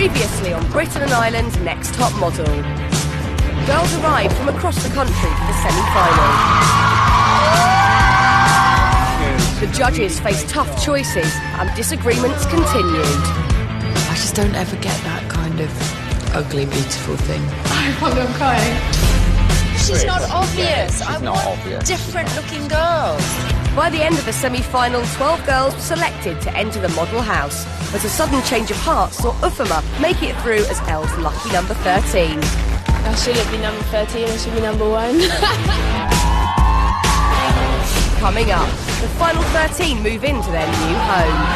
Previously on Britain and Ireland's Next Top Model. Girls arrived from across the country for the semi-final. The judges faced tough choices and disagreements continued. I just don't ever get that kind of ugly, beautiful thing. I wonder I'm crying. She's not obvious. She's not obvious. Different looking girls. By the end of the semi-final, 12 girls were selected to enter the model house, but a sudden change of heart saw Ufuoma make it through as Elle's lucky number 13. I shouldn't be number 13, I should be number 1. Coming up, the final 13 move into their new home.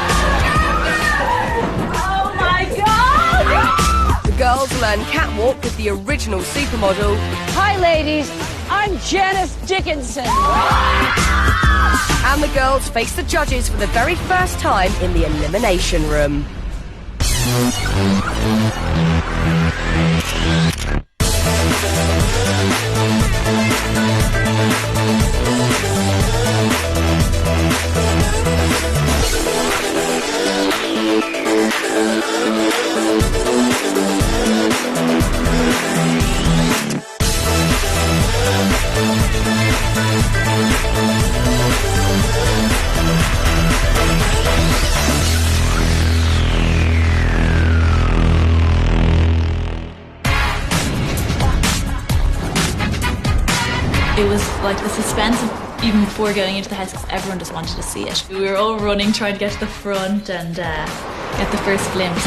Oh my God! The girls learn catwalk with the original supermodel. Hi ladies, I'm Janice Dickinson. And the girls face the judges for the very first time in the elimination room. It was like the suspense of even before going into the house, because everyone just wanted to see it. We were all running, trying to get to the front and get the first glimpse.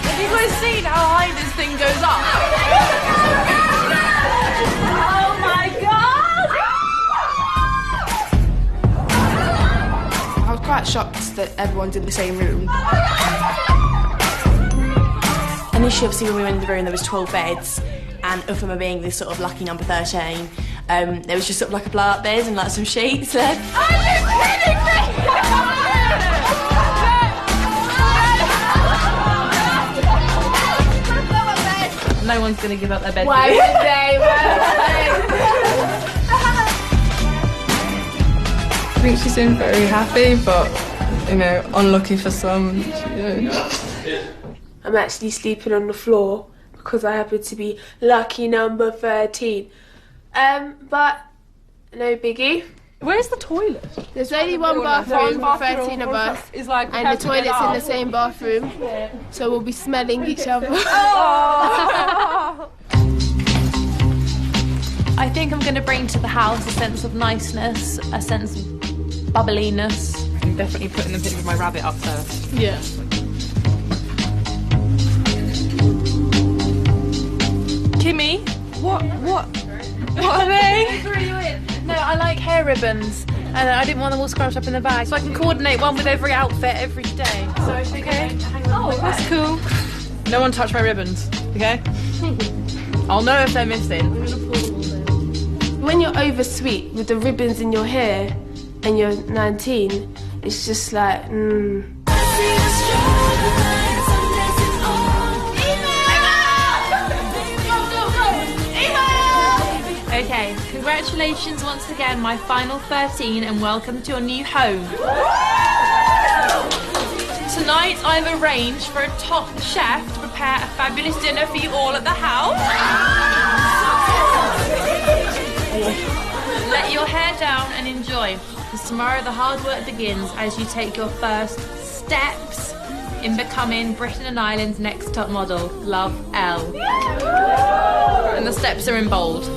Have you guys seen how high this thing goes up? I was quite shocked that everyone's in the same room. Initially, obviously, when we went in the room, there was 12 beds, and Ufuoma being this sort of lucky number 13, there was just sort of like a blow-up bed and like some sheets there. Are you kidding me? No one's going to give up their bed. Why would they? I think she seemed very happy, but, you know, unlucky for some. I'm actually sleeping on the floor because I happen to be lucky number 13. But no biggie. Where's the toilet? There's only one bathroom for 13 of us, and the toilet's in the same bathroom, so we'll be smelling each other. I think I'm going to bring to the house a sense of niceness, a sense of bubbliness. I'm definitely putting the picture of my rabbit up first. Yeah. Kimmy, what are they? No, I like hair ribbons, and I didn't want them all scrunched up in the bag, so I can coordinate one with every outfit every day. So okay. Oh, that's cool. No one touch my ribbons, okay? I'll know if they're missing. When you're over sweet with the ribbons in your hair and you're 19, it's just like, Okay, congratulations once again, my final 13, and welcome to your new home. Tonight I've arranged for a top chef to prepare a fabulous dinner for you all at the house. Let your hair down and enjoy, because tomorrow the hard work begins as you take your first steps in becoming Britain and Ireland's Next Top Model. Love, Elle. And the steps are in bold.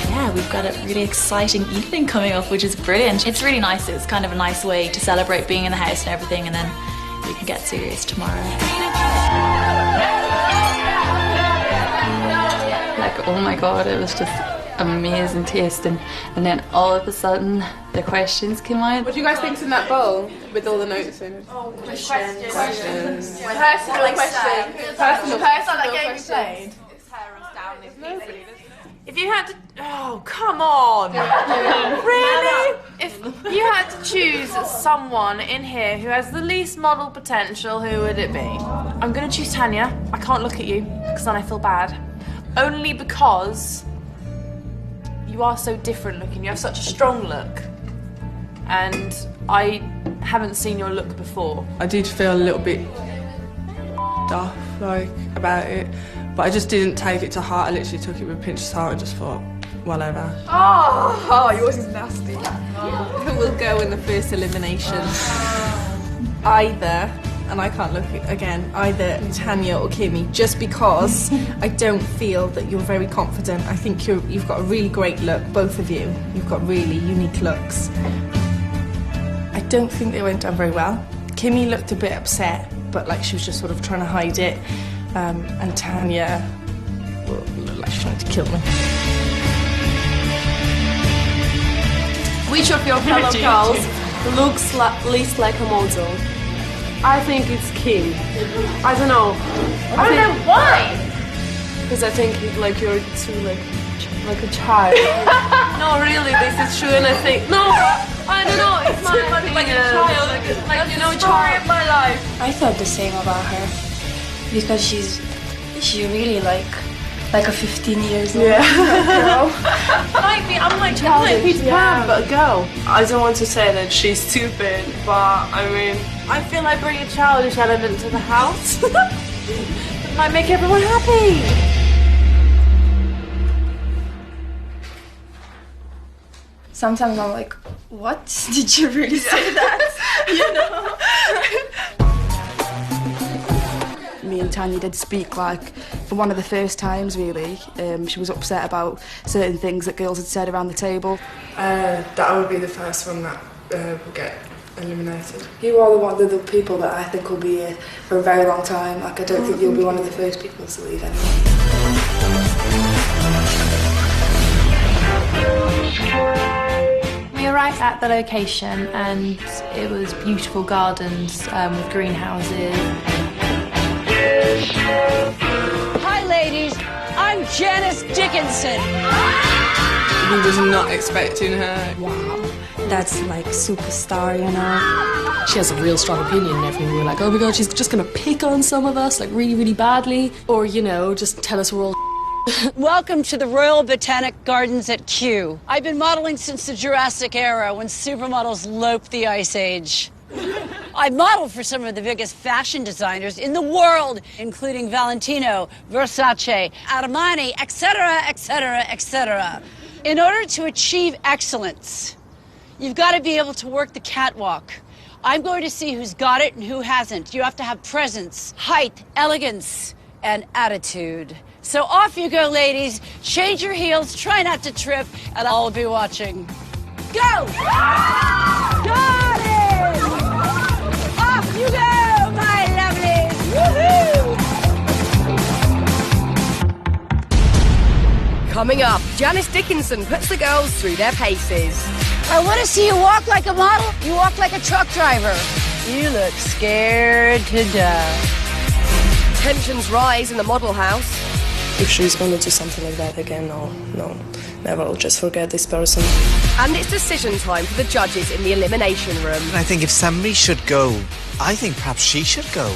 Yeah, we've got a really exciting evening coming up, which is brilliant. It's really nice. It's kind of a nice way to celebrate being in the house and everything, and then we can get serious tomorrow. Like, oh my God, it was just amazing tasting. And then all of a sudden, the questions came out. What do you guys think's in that bowl with all the notes in it? Oh, questions. Personal Personal question. Personal Personal question. His hair runs down his face. If you had to... Oh, come on! Really? If you had to choose someone in here who has the least model potential, who would it be? I'm gonna choose Tanya. I can't look at you, because then I feel bad. Only because you are so different looking. You have such a strong look. And I haven't seen your look before. I did feel a little bit off, like, about it. But I just didn't take it to heart. I literally took it with a pinch of salt and just thought, whatever. Oh, yours is nasty. Who will go in the first elimination? Either, and I can't look again, either Tanya or Kimmy, just because I don't feel that you're very confident. I think you've got a really great look, both of you. You've got really unique looks. I don't think they went down very well. Kimmy looked a bit upset, but like she was just sort of trying to hide it. And Tanya, well, looked like she wanted to kill me. Which of your fellow girls looks least like a model? I think it's Kim. I don't know. I don't know why. Because I think you're too like a child. No, really, this is true, and I think no. I don't know. It's my opinion. Like a child, like you know, story of my life. I thought the same about her because she's really like a 15 years old girl. I'm like Peter Pan, but a girl. I don't want to say that she's stupid, but I mean, I feel I bring a childish element to the house. It might make everyone happy. Sometimes I'm like, what? Did you really say that? You know? Me and Tanya did speak like for one of the first times really. She was upset about certain things that girls had said around the table. That would be the first one that will get eliminated. You are one of the people that I think will be here for a very long time. Like I don't think you'll be one of the first people to leave anyway. We arrived at the location and it was beautiful gardens with greenhouses. Hi, ladies. I'm Janice Dickinson. We was not expecting her. Wow, that's like superstar, you know. She has a real strong opinion and everything. We were like, oh my god, she's just gonna pick on some of us like really, really badly. Or, you know, just tell us we're all Welcome to the Royal Botanic Gardens at Kew. I've been modeling since the Jurassic era when supermodels loped the Ice Age. I've modeled for some of the biggest fashion designers in the world, including Valentino, Versace, Armani, etc., etc., etc. In order to achieve excellence, you've got to be able to work the catwalk. I'm going to see who's got it and who hasn't. You have to have presence, height, elegance, and attitude. So off you go, ladies. Change your heels, try not to trip, and I'll be watching. Go! Got it! Off you go, my lovelies! Woohoo! Coming up, Janice Dickinson puts the girls through their paces. I want to see you walk like a model. You walk like a truck driver. You look scared to death. Tensions rise in the model house. If she's going to do something like that again, no, never. I'll just forget this person. And it's decision time for the judges in the elimination room. I think if somebody should go, I think perhaps she should go.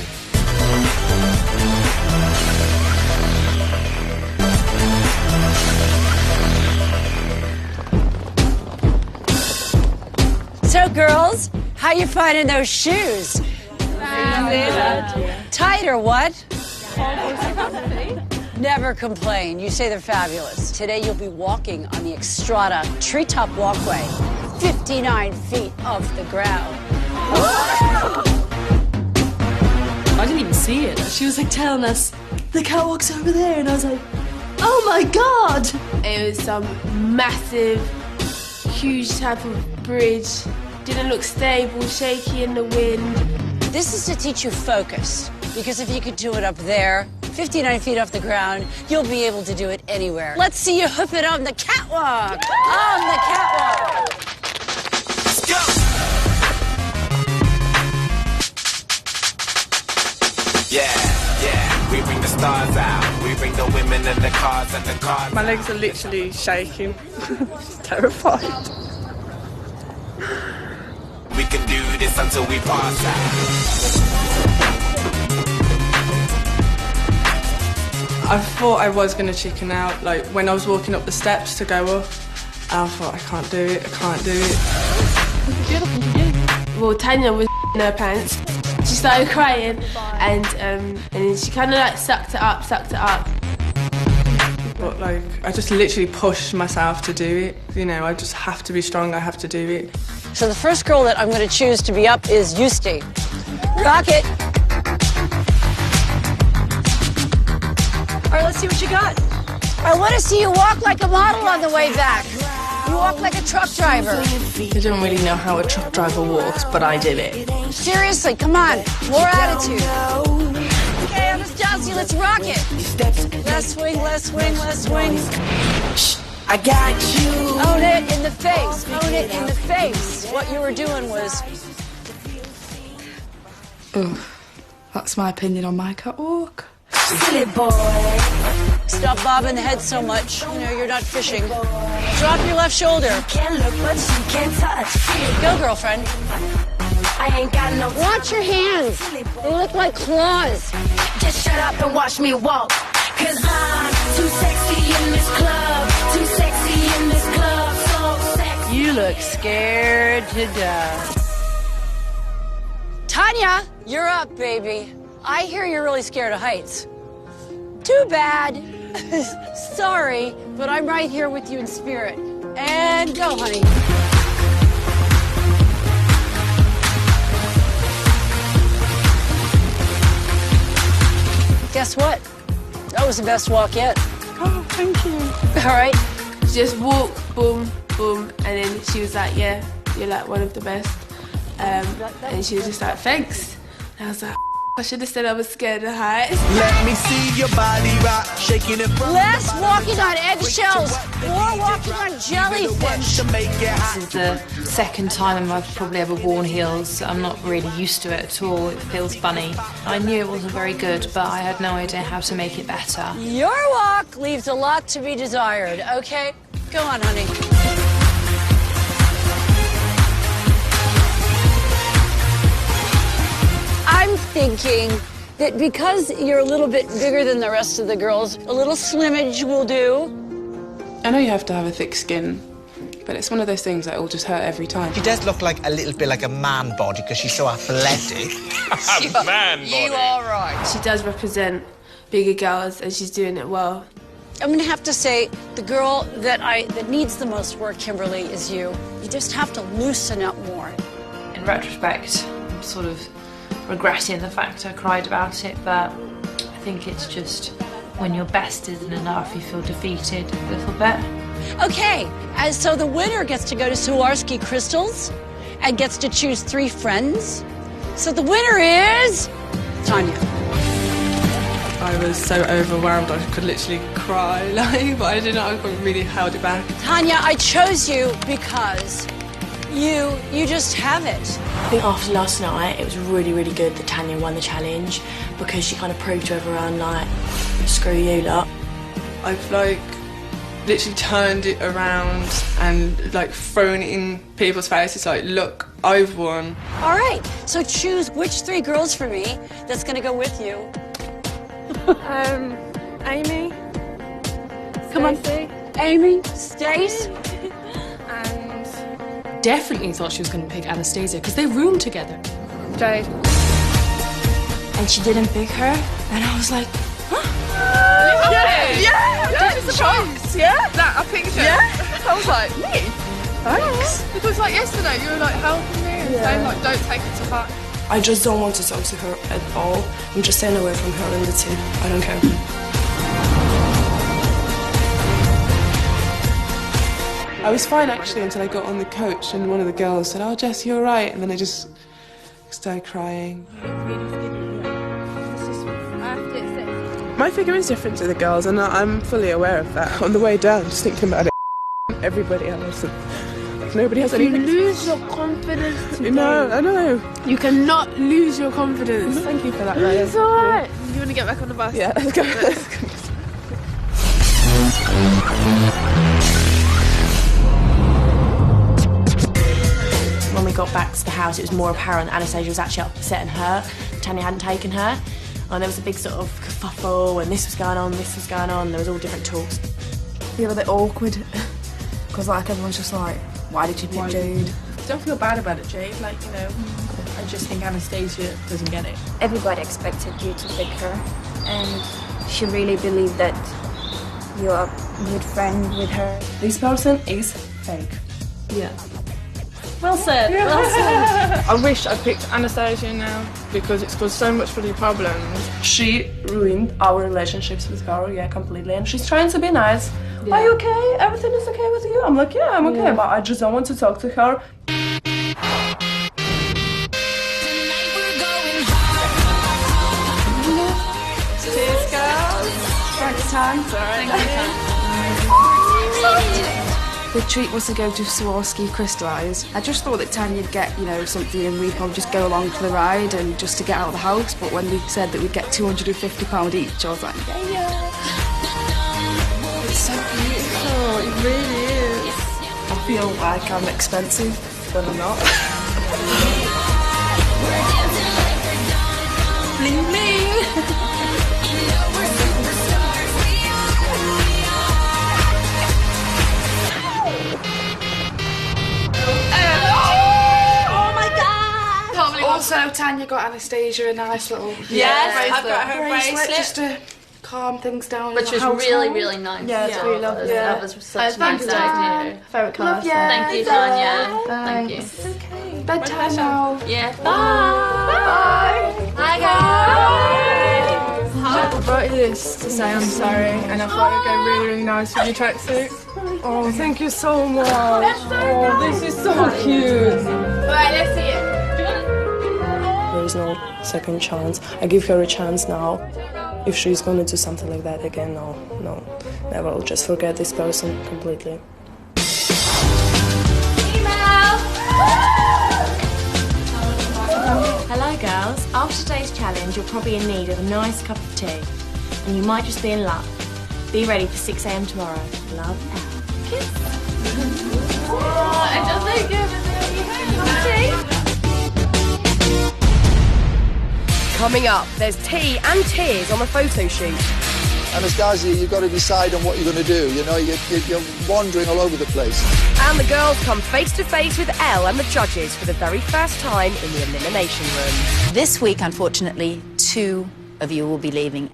So, girls, how you finding those shoes? Tight or what? Never complain. You say they're fabulous. Today you'll be walking on the Extrada Treetop Walkway, 59 feet off the ground. I didn't even see it. She was like telling us, the catwalk's over there, and I was like, oh my god! It was some massive, huge type of bridge. Didn't look stable, shaky in the wind. This is to teach you focus, because if you could do it up there, 59 feet off the ground, you'll be able to do it anywhere. Let's see you hoof it on the catwalk. On the catwalk. Let's go! Yeah, we bring the stars out. We bring the women and the cars and the cars. My legs are literally shaking. Terrified. We can do this until we pass out. I thought I was going to chicken out, like when I was walking up the steps to go up. I thought, I can't do it, I can't do it. Well, Tanya was in her pants. She started crying, and then she kind of like sucked it up. But like, I just literally pushed myself to do it. You know, I just have to be strong, I have to do it. So the first girl that I'm going to choose to be up is Juste. Rock it. All right, let's see what you got. I want to see you walk like a model on the way back. You walk like a truck driver. I don't really know how a truck driver walks, but I did it. Seriously, come on. More attitude. Okay, Anastasija, let's rock it. Less swing, less swing, less swing. I got you. Own it in the face. Own it in the face. What you were doing was... Oh, that's my opinion on my catwalk. Silly boy. Stop bobbing the head so much. You know, you're not fishing. Drop your left shoulder. Can't look, but she can't touch. Go, girlfriend. I ain't got no... Watch your hands. They look like claws. Just shut up and watch me walk. Cause I'm too sexy in this club. Too sexy in this club. So sexy. You look scared to death. Tanya, you're up, baby. I hear you're really scared of heights. Too bad. Sorry, but I'm right here with you in spirit. And go, honey. Guess what? That was the best walk yet. Oh, thank you. All right. She just walked, boom, boom, and then she was like, yeah, you're like one of the best. And she was just like, thanks. And I was like, I should have said I was scared of heights. Let me see your body rock, shaking it from Less walking on eggshells, more walking on jellyfish. This is the second time I've probably ever worn heels. I'm not really used to it at all. It feels funny. I knew it wasn't very good, but I had no idea how to make it better. Your walk leaves a lot to be desired, okay? Go on, honey. I'm thinking that because you're a little bit bigger than the rest of the girls, a little slimmage will do. I know you have to have a thick skin, but it's one of those things that will just hurt every time. She does look like a little bit like a man body because she's so athletic. a man body. You are right. She does represent bigger girls, and she's doing it well. I'm gonna have to say the girl that needs the most work, Kimberleigh, is you. You just have to loosen up more. In retrospect, I'm sort of regretting the fact I cried about it, but I think it's just when your best isn't enough, you feel defeated a little bit. Okay, and so the winner gets to go to Swarovski Crystals and gets to choose 3 friends. So the winner is Tanya. I was so overwhelmed I could literally cry, but I didn't know, I really held it back. Tanya, I chose you because you just have it. I think after last night, it was really, really good that Tanya won the challenge because she kind of proved to everyone, like, screw you lot. I've, like, literally turned it around and, like, thrown it in people's faces, like, look, I've won. All right, so choose which 3 girls for me that's going to go with you. Amy. Come on. Amy, Stace. Definitely thought she was going to pick Anastasija because they roomed together. Jade. And she didn't pick her, and I was like, huh? Yeah, that was the choice. Yeah, that I picked her. Yeah. I was like, me? Thanks. Because like yesterday, you were like helping me and saying like, don't take it to heart. I just don't want to talk to her at all. I'm just staying away from her and that's it. I don't care. I was fine actually until I got on the coach and one of the girls said, oh Jess, you're right, and then I just started crying. My figure is different to the girls and I'm fully aware of that. On the way down, just thinking about it, everybody else, and nobody has any... You lose your confidence today. No, I know. You cannot lose your confidence. Thank you for that, It's alright. You want to get back on the bus? Yeah, let's go. When we got back to the house, it was more apparent that Anastasia was actually upset and hurt. Tanya hadn't taken her. And there was a big sort of kerfuffle, and this was going on, this was going on. There was all different talks. I feel a bit awkward, because like everyone's just like, why did you pick Jade? Don't feel bad about it, Jade. Like, you know, I just think Anastasia doesn't get it. Everybody expected you to pick her, and she really believed that you're a good friend with her. This person is fake. Yeah. Well said, Yeah. well said. I wish I picked Anastasia now because it's caused so much bloody problems. She ruined our relationships with her, yeah, completely. And she's trying to be nice. Yeah. Are you okay? Everything is okay with you? I'm like, yeah, I'm okay, but I just don't want to talk to her. Cheers, girls. Thanks, Tanya. The treat was to go to Swarovski Crystallise. I just thought that Tanya'd get, you know, something and we'd probably just go along for the ride and just to get out of the house, but when they said that we'd get £250 each, I was like, yeah. It's so beautiful, it really is. I feel like I'm expensive, but I'm not. Bling bling! Also, Tanya got Anastasia a nice little I've got her bracelet just to calm things down. Which in the was really, household. really nice. Yeah, it's really lovely. That was such a nice idea. Favourite colour. Thank you, Tanya. Thank you. Okay. Bedtime now. Yeah. Bye. Bye, guys. I brought you this to say I'm sorry, and I thought it'd go really, really nice with your tracksuit. Oh, thank you so much. Oh, this is so cute. Alright, let's see it. There is no second chance. I give her a chance now. If she's going to do something like that again, no, never. I'll just forget this person completely. Hello girls, after today's challenge you're probably in need of a nice cup of tea and you might just be in luck. Be ready for 6 AM tomorrow. Love, Al. Kiss. And just like give it Coming up, there's tea and tears on the photo shoot. Anastasia, you've got to decide on what you're going to do. You know, you're wandering all over the place. And the girls come face to face with Elle and the judges for the very first time in the elimination room. This week, unfortunately, 2 of you will be leaving.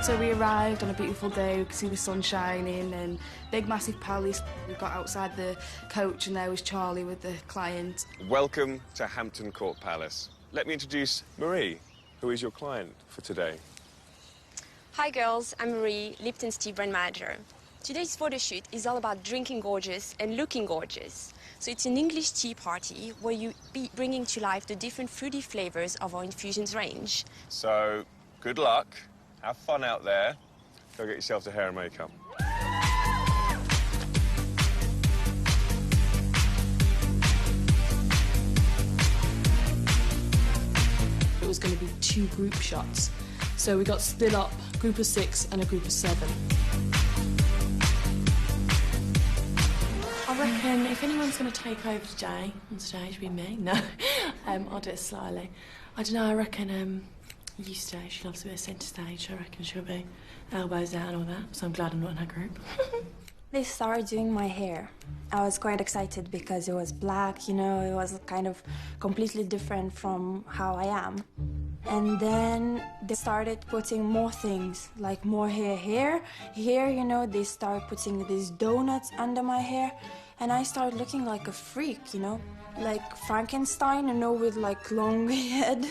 So we arrived on a beautiful day, we could see the sun shining and big massive palace. We got outside the coach and there was Charlie with the client. Welcome to Hampton Court Palace. Let me introduce Marie, who is your client for today. Hi girls, I'm Marie, Lipton Tea brand manager. Today's photo shoot is all about drinking gorgeous and looking gorgeous. So it's an English tea party where you be bringing to life the different fruity flavors of our infusions range. So, good luck. Have fun out there. Go get yourself the hair and makeup. It was going to be 2 group shots. So we got split up, group of 6 and a group of 7. I reckon if anyone's going to take over today, on stage, it'll be me. No, I'll do it slyly. I don't know, I reckon Juste, she loves a bit of centre stage. I reckon she'll be elbows down and all that, so I'm glad I'm not in her group. They started doing my hair. I was quite excited because it was black, you know, it was kind of completely different from how I am. And then they started putting more things, like more hair here. Here, you know, they started putting these donuts under my hair. And I started looking like a freak, you know, like Frankenstein, you know, with like long head.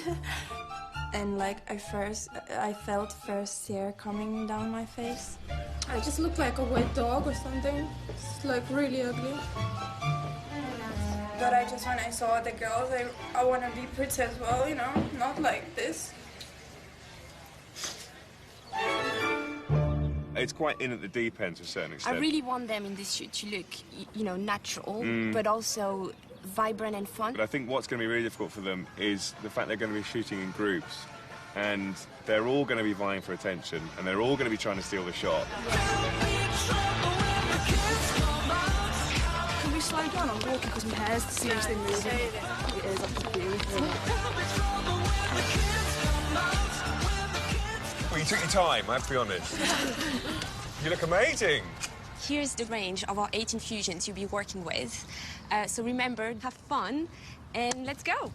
And like I felt first hair coming down my face. I just look like a wet dog or something. It's like really ugly. But I just, when I saw the girls, I want to be pretty as well, you know, not like this. it's quite in at the deep end to a certain extent. I really want them in this shoot to look, you know, natural, but also vibrant and fun. But I think what's going to be really difficult for them is the fact they're going to be shooting in groups, and they're all going to be vying for attention, and they're all going to be trying to steal the shot. Can we slow down? I'm walking because my hair's seriously moving. It is, I'm confused. Well, you took your time, I have to be honest. You look amazing. Here's the range of our 8 infusions you'll be working with. So remember, have fun, and let's go.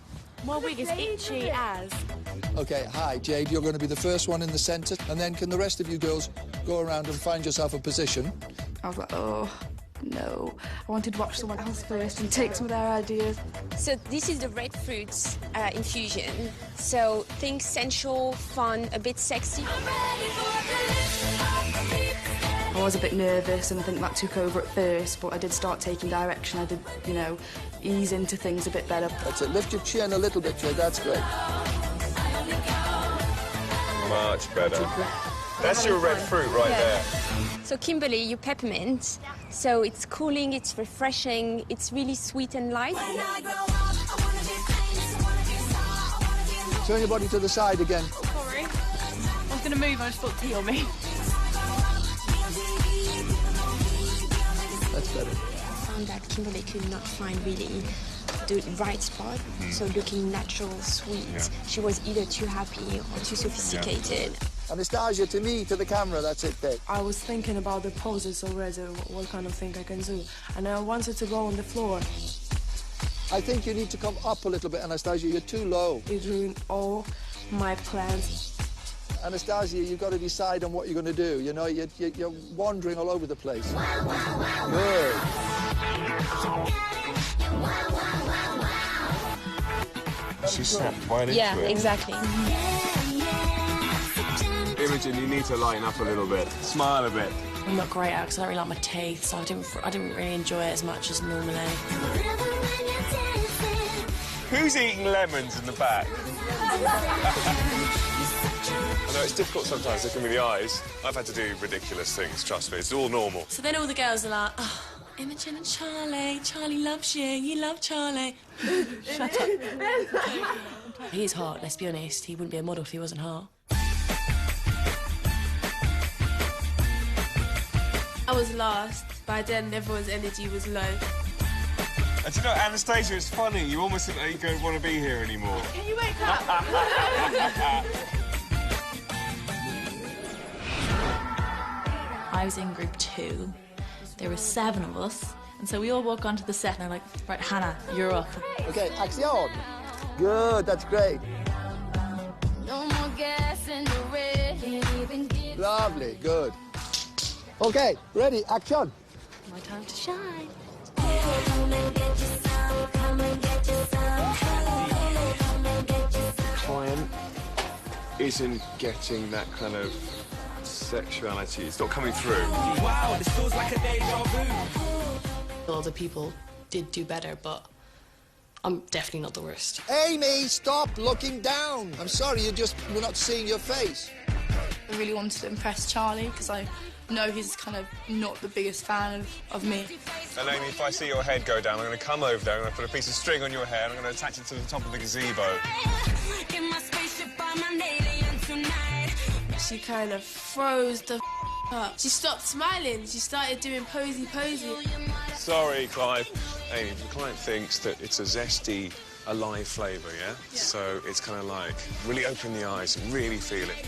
My wig is itchy as. Okay, hi, Jade. You're going to be the first one in the centre, and then can the rest of you girls go around and find yourself a position? I was like, oh, no. I wanted to watch someone else first and take some of their ideas. So this is the red fruits infusion. So think sensual, fun, a bit sexy. I was a bit nervous, and I think that took over at first, but I did start taking direction. I did, you know, ease into things a bit better. That's it. Lift your chin a little bit, Jade. That's great. Much better. That's your red fruit right there. So Kimberleigh, your peppermint. So it's cooling, it's refreshing, it's really sweet and light. Turn your body to the side again. Sorry. I was going to move, I just thought tea on me. That's better. I found that Kimberleigh could not find really the right spot, so looking natural, sweet. Yeah. She was either too happy or too sophisticated. Yeah. Anastasia, to me, to the camera, that's it, babe. I was thinking about the poses already, what kind of thing I can do, and I wanted to go on the floor. I think you need to come up a little bit, Anastasia. You're too low. It ruined all my plans. Anastasia, you've got to decide on what you're going to do. You know, you're wandering all over the place. Good. She snapped right into it. Yeah, exactly. Imogen, you need to lighten up a little bit. Smile a bit. I'm not great at it because I don't really like my teeth, so I didn't really enjoy it as much as normally. Who's eating lemons in the back? I know it's difficult sometimes looking with the eyes. I've had to do ridiculous things, trust me. It's all normal. So then all the girls are like, oh, Imogen and Charlie. Charlie loves you. You love Charlie. Shut up. He's hot, let's be honest. He wouldn't be a model if he wasn't hot. I was last. By then, everyone's energy was low. And do you know, Anastasia, it's funny. You almost think that you don't want to be here anymore. Can you wake up? I was in group 2. There were 7 of us, and so we all walk onto the set and they're like, right, Hannah, you're up. Okay, action. Good, that's great. No more gas in the red. Lovely, good. Okay, ready, action. My time to shine. Client isn't getting that kind of sexuality. It's not coming through. Wow, this feels like a deja vu. Other people did do better, but I'm definitely not the worst. Amy, stop looking down. I'm sorry, we're not seeing your face. I really wanted to impress Charlie because I know he's kind of not the biggest fan of me. And Amy, if I see your head go down, I'm going to come over there, I'm going to put a piece of string on your hair, and I'm going to attach it to the top of the gazebo. She kind of froze the up. She stopped smiling. She started doing posy. Sorry, Clive. Amy, the client thinks that it's a zesty, alive flavour, yeah? So it's kind of like, really open the eyes and really feel it.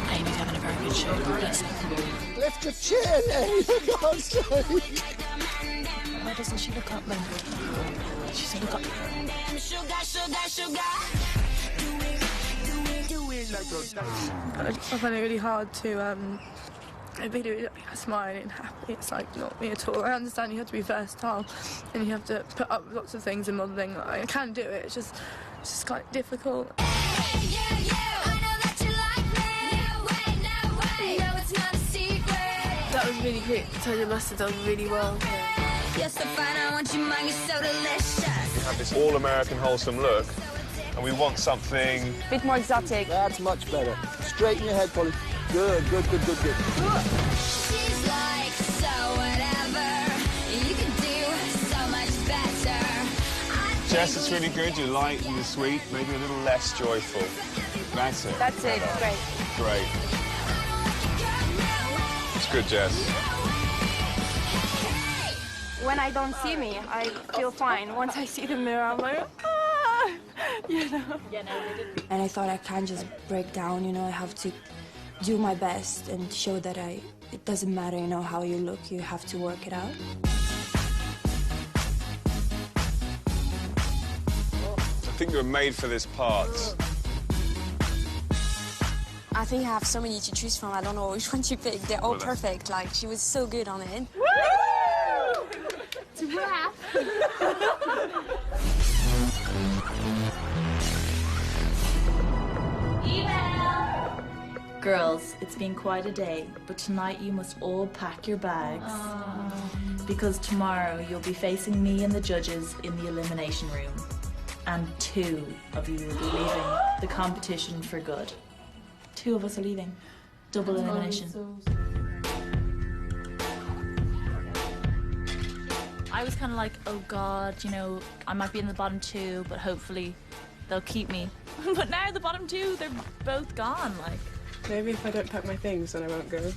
Amy's having a very good show, bless her. Lift your chin, Amy, for God's sake. Why doesn't she look up then? She said look up. I find it really hard to be really smiling and happy. It's like not me at all. I understand you have to be versatile and you have to put up with lots of things in modelling. Like, I can do it. It's just quite difficult. That was really quick. Tanya must have done really well. You're so fine, I want you, man, you're so delicious. You have this all-American wholesome look, And we want something... A bit more exotic. That's much better. Straighten your head, Polly. Good, good, good, good, good. She's like, so whatever, you can do so much better. Jess, it's really good. You're light and you're sweet, maybe a little less joyful. That's it. That's it. Great. Great. It's good, Jess. When I don't see me, I feel fine. Once I see the mirror, I'm like, ah, you know. And I thought I can't just break down, you know, I have to do my best and show that it doesn't matter, you know, how you look, you have to work it out. I think you were made for this part. I think I have so many to choose from. I don't know which one to pick. They're all perfect. Like, she was so good on it. Woo! To rap. Girls, it's been quite a day, but tonight you must all pack your bags. Because tomorrow you'll be facing me and the judges in the elimination room. And 2 of you will be leaving the competition for good. 2 of us are leaving. Double elimination. I was kind of like, oh God, you know, I might be in the bottom 2, but hopefully they'll keep me. But now the bottom 2, they're both gone, like. Maybe if I don't pack my things, then I won't go.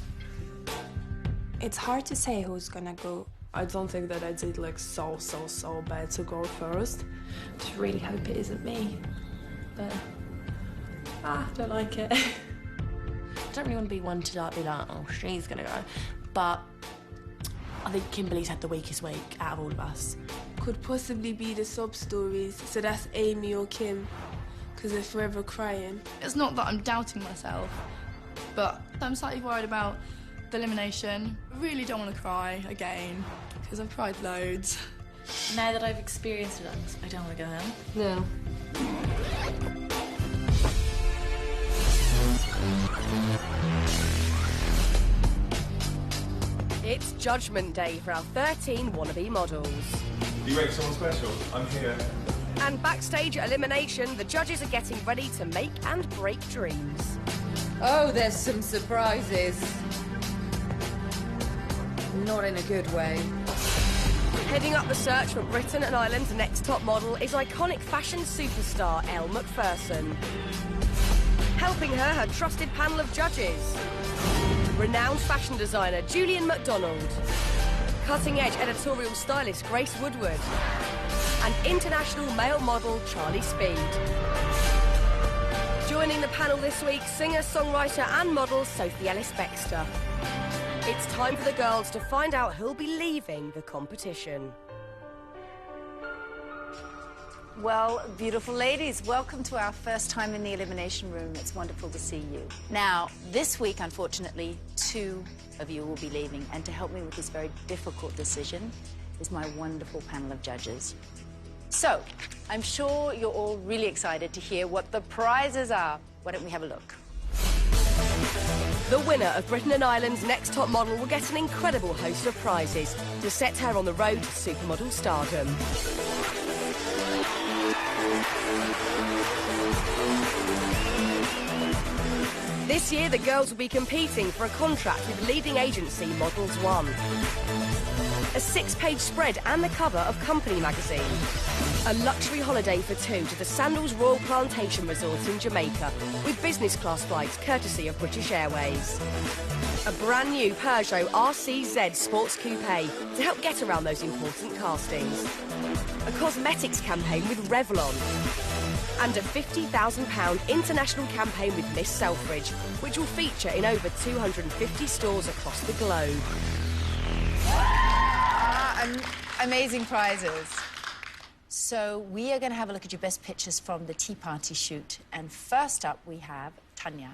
It's hard to say who's gonna go. I don't think that I did like so bad to go first. Just really hope it isn't me. But I don't like it. I don't really want to be one to like, be like, oh, she's gonna go. But I think Kimberleigh's had the weakest week out of all of us. Could possibly be the sob stories, so that's Amy or Kim, because they're forever crying. It's not that I'm doubting myself, but I'm slightly worried about the elimination. I really don't want to cry again, because I've cried loads. Now that I've experienced it, I don't want to go home. No. It's Judgment Day for our 13 wannabe models. You ready for someone special? I'm here. And backstage at elimination, the judges are getting ready to make and break dreams. Oh, there's some surprises. Not in a good way. Heading up the search for Britain and Ireland's next top model is iconic fashion superstar Elle Macpherson. Helping her trusted panel of judges. Renowned fashion designer Julian MacDonald. Cutting-edge editorial stylist Grace Woodward. And international male model Charlie Speed. Joining the panel this week, singer, songwriter and model Sophie Ellis-Bextor. It's time for the girls to find out who'll be leaving the competition. Well, beautiful ladies, welcome to our first time in the elimination room. It's wonderful to see you. Now, this week, unfortunately, 2 of you will be leaving, and to help me with this very difficult decision is my wonderful panel of judges. So, I'm sure you're all really excited to hear what the prizes are. Why don't we have a look? The winner of Britain and Ireland's next top model will get an incredible host of prizes to set her on the road to supermodel stardom. This year, the girls will be competing for a contract with leading agency Models One. A 6-page spread and the cover of Company magazine. A luxury holiday for 2 to the Sandals Royal Plantation Resort in Jamaica with business class flights courtesy of British Airways. A brand new Peugeot RCZ Sports Coupe to help get around those important castings. A cosmetics campaign with Revlon. And a £50,000 international campaign with Miss Selfridge, which will feature in over 250 stores across the globe. Amazing prizes. So we are going to have a look at your best pictures from the tea party shoot. And first up, we have Tanya.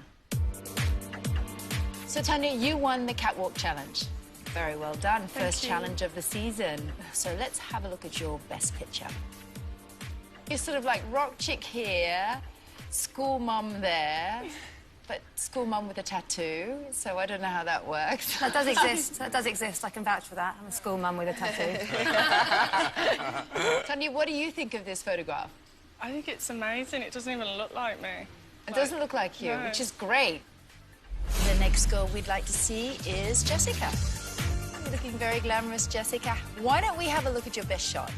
So Tanya, you won the catwalk challenge. Very well done. First challenge of the season. So let's have a look at your best picture. You're sort of like rock chick here, school mum there, but school mum with a tattoo, so I don't know how that works. That does exist. That does exist. I can vouch for that. I'm a school mum with a tattoo. Tanya, what do you think of this photograph? I think it's amazing. It doesn't even look like me. It doesn't look like you, No. which is great. The next girl we'd like to see is Jessica. You're looking very glamorous, Jessica. Why don't we have a look at your best shot?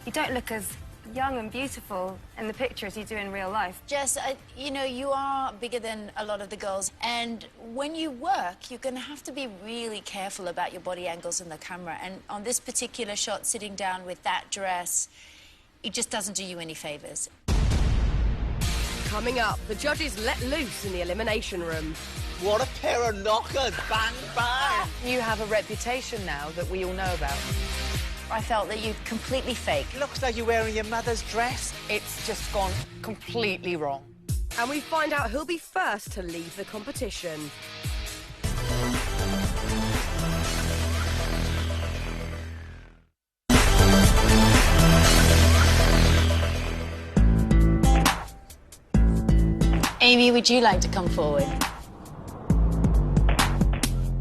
You don't look as young and beautiful in the picture as you do in real life. Jess, you know, you are bigger than a lot of the girls, and when you work, you're going to have to be really careful about your body angles in the camera, and on this particular shot, sitting down with that dress, it just doesn't do you any favours. Coming up, the judges let loose in the elimination room. What a pair of knockers! Bang, bang! You have a reputation now that we all know about. I felt that you'd completely fake. Looks like you're wearing your mother's dress. It's just gone completely wrong. And we find out who'll be first to leave the competition. Amy, would you like to come forward?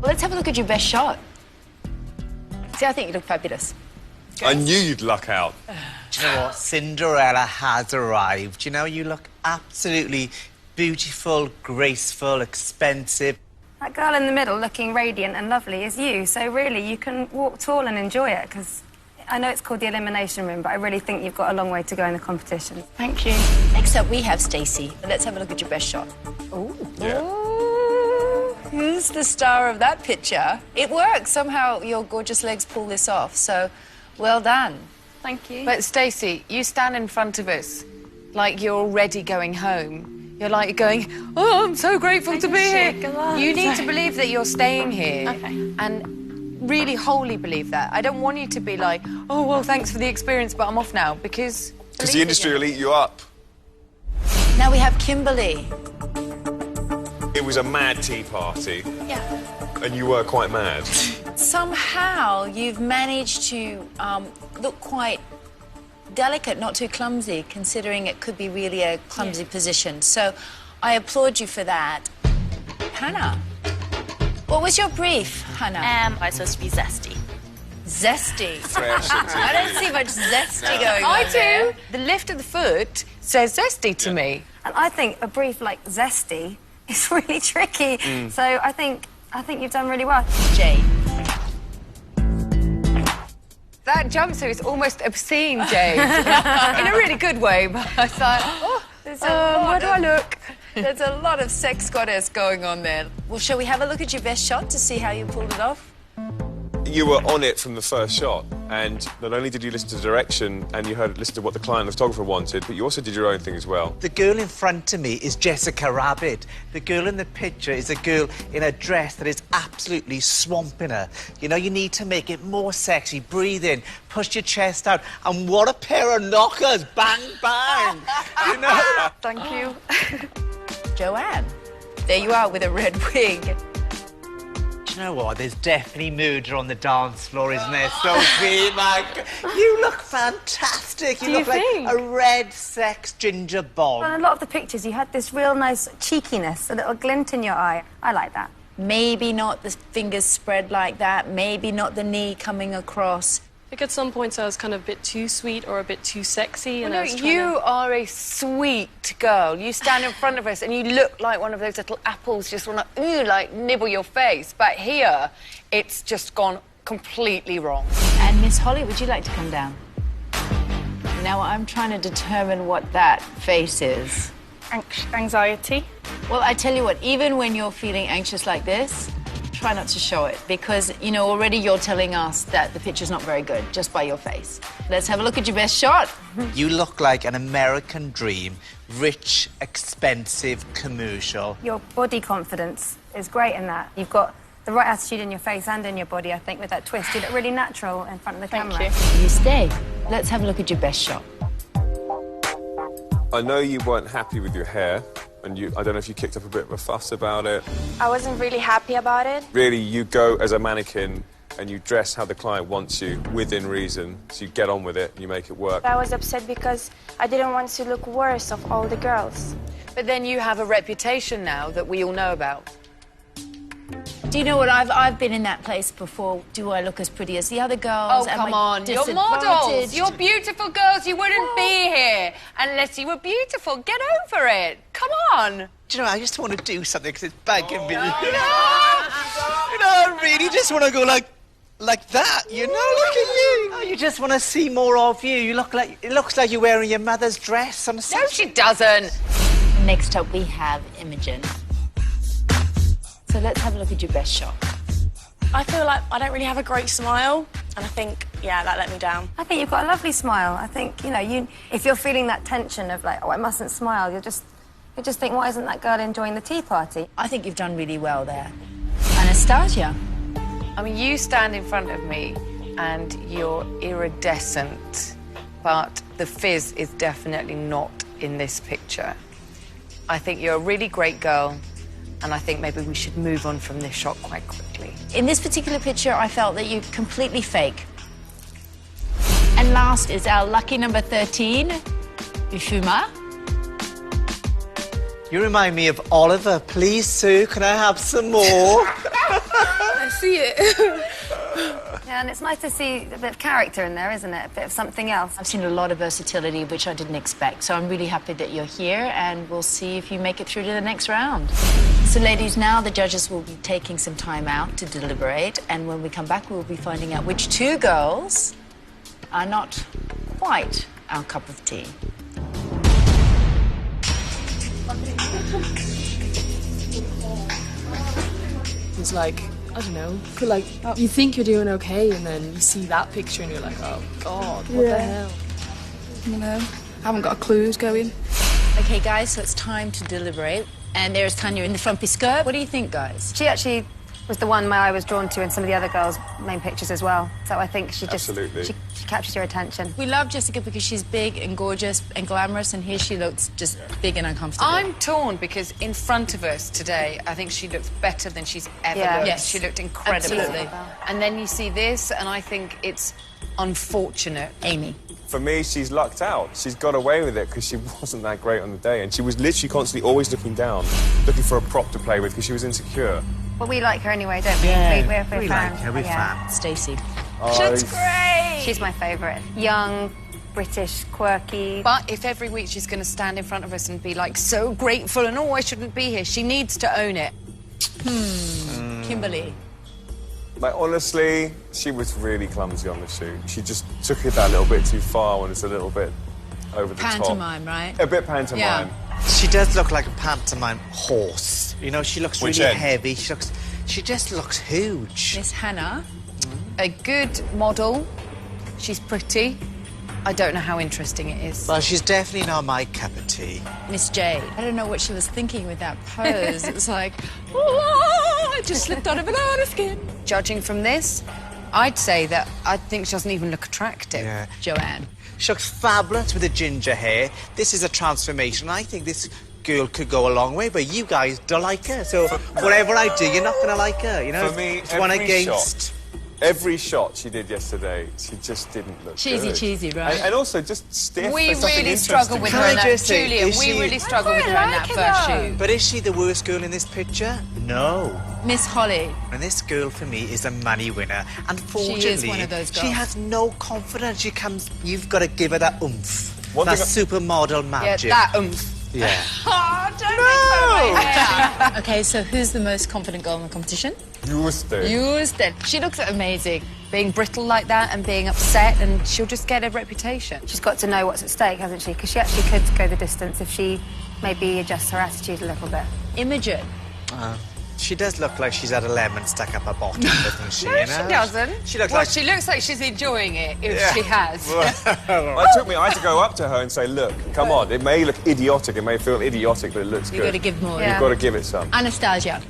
Well, let's have a look at your best shot. See, I think you look fabulous. I knew you'd luck out. Do you know what? Cinderella has arrived. You know, you look absolutely beautiful, graceful, expensive. That girl in the middle looking radiant and lovely is you, so really you can walk tall and enjoy it, because I know it's called the elimination room, but I really think you've got a long way to go in the competition. Thank you. Next up, we have Stacey. Let's have a look at your best shot. Ooh. Yeah. Ooh. Who's the star of that picture? It works. Somehow your gorgeous legs pull this off, so well done. Thank you. But Stacey, you stand in front of us like you're already going home. You're like going, oh, I'm so grateful to be here. You need to believe that you're staying here. Okay. And really wholly believe that. I don't want you to be like, oh, well, thanks for the experience, but I'm off now, because the industry will eat you up. Now we have Kimberleigh. It was a mad tea party. Yeah. And you were quite mad. Somehow you've managed to look quite delicate, not too clumsy, considering it could be really a clumsy position. So I applaud you for that. Hannah, what was your brief, Hannah? I was supposed to be zesty. Zesty? Fresh and I don't see much zesty going on I do. there. The lift of the foot says zesty to me. And I think a brief like zesty is really tricky. So I think you've done really well. Jade. That jumpsuit is almost obscene, Jade. In a really good way, but I was like, oh, where do I look? There's a lot of sex goddess going on there. Well, shall we have a look at your best shot to see how you pulled it off? You were on it from the first shot, and not only did you listen to the direction and you listen to what the client and photographer wanted, but you also did your own thing as well. The girl in front of me is Jessica Rabbit. The girl in the picture is a girl in a dress that is absolutely swamping her. You know, you need to make it more sexy. Breathe in, push your chest out, and what a pair of knockers! Bang, bang! You know? Thank you. Joanne, there you are with a red wig. Do you know what? There's definitely murder on the dance floor, isn't there, Sophie? You look fantastic. You look like a red sex ginger bomb. On a lot of the pictures, you had this real nice cheekiness, a little glint in your eye. I like that. Maybe not the fingers spread like that, maybe not the knee coming across. I think at some points I was kind of a bit too sweet or a bit too sexy. And Well, no, you are a sweet girl. You stand in front of us and you look like one of those little apples just want to, like, nibble your face. But here, it's just gone completely wrong. And Miss Holly, would you like to come down? Now, I'm trying to determine what that face is. Anxiety. Well, I tell you what, even when you're feeling anxious like this, try not to show it, because, you know, already you're telling us that the picture's not very good just by your face. Let's have a look at your best shot. You look like an American dream, rich, expensive commercial. Your body confidence is great in that. You've got the right attitude in your face and in your body, I think, with that twist. You look really natural in front of the camera. You stay. Let's have a look at your best shot. I know you weren't happy with your hair, and I don't know if you kicked up a bit of a fuss about it. I wasn't really happy about it. Really, you go as a mannequin and you dress how the client wants you, within reason, so you get on with it and you make it work. I was upset because I didn't want to look worse of all the girls. But then you have a reputation now that we all know about. Do you know what? I've been in that place before. Do I look as pretty as the other girls? Oh, Am come I on. You're models. disadvantaged? You're beautiful girls. You wouldn't be here unless you were beautiful. Get over it. Come on. Do you know, I just want to do something because it's bugging me. You know, I really just want to go like that, you know, look at you. Oh, you just want to see more of you. You look like, it looks like you're wearing your mother's dress on a No, she doesn't. Next up, we have Imogen. So let's have a look at your best shot. I feel like I don't really have a great smile, and I think, yeah, that let me down. I think you've got a lovely smile. I think, you know, if you're feeling that tension of like, oh, I mustn't smile, you just think, why isn't that girl enjoying the tea party? I think you've done really well there. Anastasia. I mean, you stand in front of me and you're iridescent, but the fizz is definitely not in this picture. I think you're a really great girl, and I think maybe we should move on from this shot quite quickly. In this particular picture, I felt that you're completely fake. And last is our lucky number 13, Ufuoma. You remind me of Oliver. Please, Sue, can I have some more? I see it. Yeah, and it's nice to see a bit of character in there, isn't it? A bit of something else. I've seen a lot of versatility, which I didn't expect. So I'm really happy that you're here, and we'll see if you make it through to the next round. So, ladies, now the judges will be taking some time out to deliberate, and when we come back, we'll be finding out which two girls are not quite our cup of tea. It's like, I don't know, you think you're doing okay, and then you see that picture and you're like, oh God, what the hell? You know, I haven't got a clue who's going. Okay, guys, so it's time to deliberate. And there's Tanya in the frumpy skirt. What do you think, guys? She actually was the one my eye was drawn to in some of the other girls' main pictures as well. So I think she just... Absolutely. She captures your attention. We love Jessica because she's big and gorgeous and glamorous, and here she looks just big and uncomfortable. I'm torn because in front of us today, I think she looks better than she's ever looked. Yes. She looked incredible. Absolutely. And then you see this, and I think it's unfortunate. Amy. For me, she's lucked out. She's got away with it because she wasn't that great on the day, and she was literally constantly always looking down, looking for a prop to play with because she was insecure. Well, we like her anyway, don't we? Yeah, we're we fans. like her, we're fans. Stacey. She looks great! She's my favourite. Young, British, quirky. But if every week she's going to stand in front of us and be, like, so grateful and, oh, I shouldn't be here, she needs to own it. Kimberleigh. Like, honestly, she was really clumsy on the shoot. She just took it that little bit too far when it's a little bit over the top. Pantomime, right? A bit pantomime. Yeah. She does look like a pantomime horse. You know, she looks Which really end? heavy. She just looks huge. Miss Hannah. A good model. She's pretty. I don't know how interesting it is. Well, she's definitely not my cup of tea. Miss Jade. I don't know what she was thinking with that pose. It was like, oh, I just slipped on a banana skin. Judging from this, I'd say that I think she doesn't even look attractive. Yeah. Joanne. She looks fabulous with the ginger hair. This is a transformation. I think this girl could go a long way, but you guys don't like her. So whatever I do, you're not going to like her, you know? For me, it's one against... Every shot she did yesterday, she just didn't look good. Cheesy, right? And also just stiff. We There's something really struggle interesting with about her it. in that, just say, Julia, is we she- really struggle with her in that first shoot. But is she the worst girl in this picture? No. Miss Holly. And this girl, for me, is a money winner. Unfortunately, one of those girls. she has no confidence. She comes... You've got to give her that oomph. One that thing supermodel Yeah, magic. that oomph. Yeah. Oh, don't make fun of me. Okay, so who's the most confident girl in the competition? Juste. Juste. She looks amazing. Being brittle like that and being upset, and she'll just get a reputation. She's got to know what's at stake, hasn't she? Because she actually could go the distance if she maybe adjusts her attitude a little bit. Imogen. She does look like she's had a lemon stuck up her bottom, doesn't she? No, you know? she doesn't. She looks well, like... she looks like she's enjoying it, if she has. I had to go up to her and say, look, come on, it may look idiotic, it may feel idiotic, but it looks You've good. got to give more. You've got to give it some. Anastasia.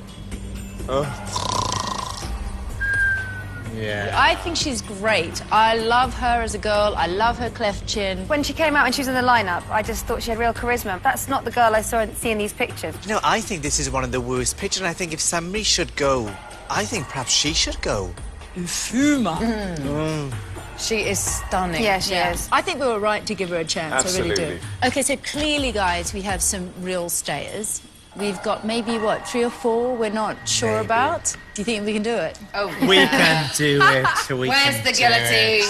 Yeah. I think she's great. I love her as a girl. I love her cleft chin. When she came out and she was in the lineup, I just thought she had real charisma. That's not the girl I see in these pictures. You know, I think this is one of the worst pictures, and I think if somebody should go, I think perhaps she should go. Ufuoma. She is stunning. Yeah, she is. I think we were right to give her a chance. I really Absolutely. do. Okay, so clearly, guys, we have some real stayers. We've got maybe, what, 3 or 4 we're not sure about? Do you think we can do it? Oh. We can do it. Where's the guillotine?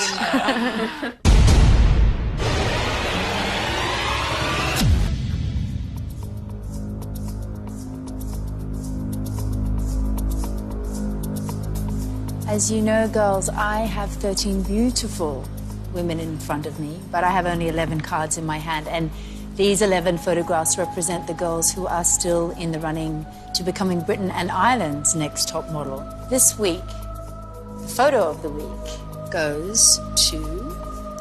As you know, girls, I have 13 beautiful women in front of me, but I have only 11 cards in my hand, and these 11 photographs represent the girls who are still in the running to becoming Britain and Ireland's next top model. This week, the photo of the week goes to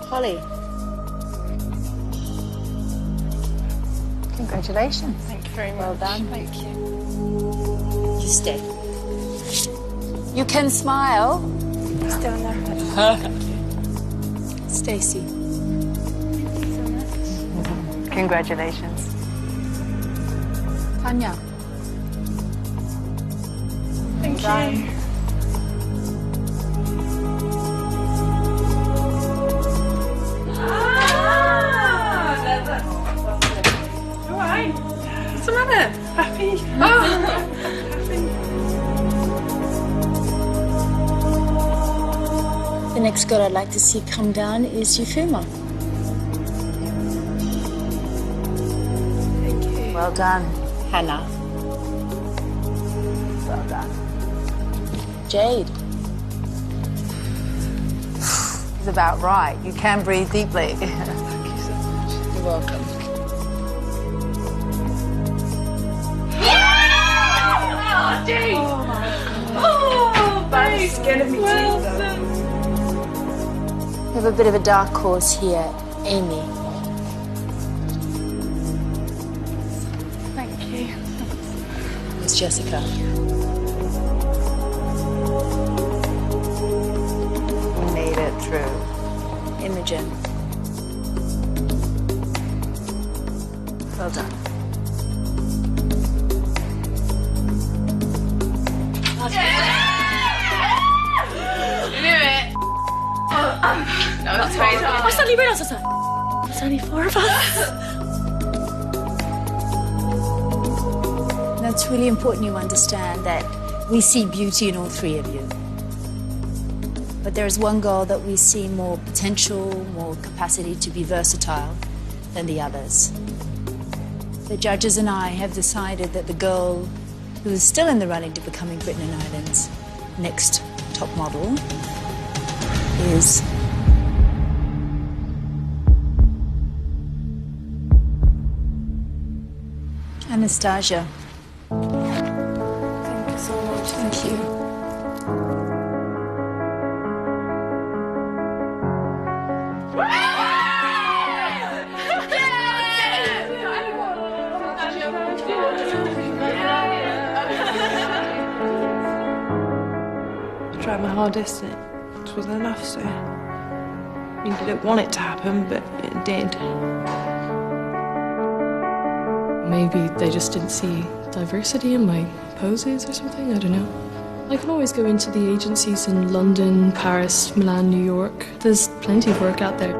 Holly. Congratulations. Thank you very much. Well done. Thank you. You stay. You can smile. Still nervous. Stacey. Congratulations. Tanya. Thank you. All right. What's the matter? Happy? Oh. The next girl I'd like to see come down is Ufuoma. Thank you. Well done, Hannah. Well done. Jade. It's about right. You can breathe deeply. Thank you so much. You're welcome. Oh, Jade! Oh, That's scared me too. We have a bit of a dark horse here, Amy. Thank you. It's Jessica. We made it through. Imogen. Well done. No, that's very hard. I suddenly realised there's only 4 of us. Now, it's really important you understand that we see beauty in all 3 of you. But there is one girl that we see more potential, more capacity to be versatile than the others. The judges and I have decided that the girl who is still in the running to becoming Britain and Ireland's next top model is Anastasija. Thank you so much. Thank you. I tried my hardest and it just wasn't enough, so I mean, I didn't want it to happen, but it did. Maybe they just didn't see diversity in my poses or something, I don't know. I can always go into the agencies in London, Paris, Milan, New York. There's plenty of work out there.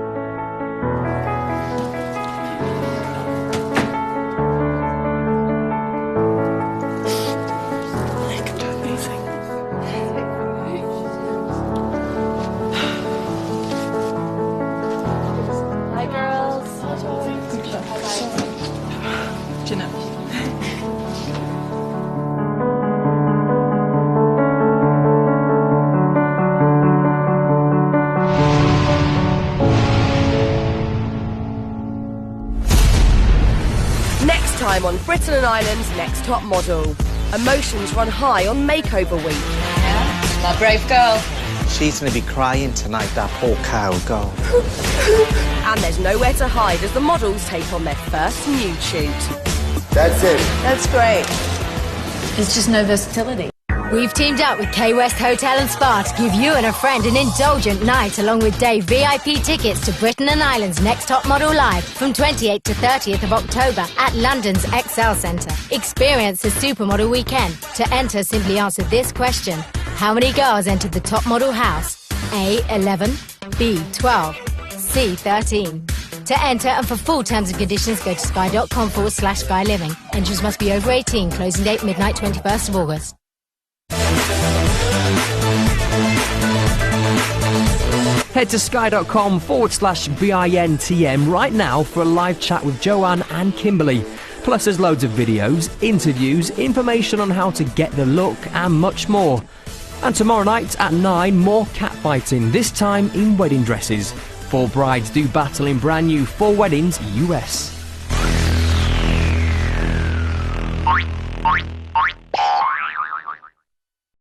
Time on Britain and Ireland's Next Top Model. Emotions run high on makeover week. Yeah, my brave girl. She's going to be crying tonight, that poor cow girl. And there's nowhere to hide as the models take on their first nude shoot. That's it. That's great. There's just no versatility. We've teamed up with K West Hotel and Spa to give you and a friend an indulgent night along with day VIP tickets to Britain and Ireland's Next Top Model Live from 28th to 30th of October at London's Excel Centre. Experience the Supermodel Weekend. To enter, simply answer this question. How many girls entered the Top Model House? A, 11, B, 12, C, 13. To enter and for full terms and conditions, go to sky.com/skyliving. Entrants must be over 18. Closing date midnight 21st of August. Head to sky.com/BINTM right now for a live chat with Joanne and Kimberleigh. Plus there's loads of videos, interviews, information on how to get the look and much more. And tomorrow night at 9, more catfighting, this time in wedding dresses. 4 brides do battle in brand new 4 Weddings US.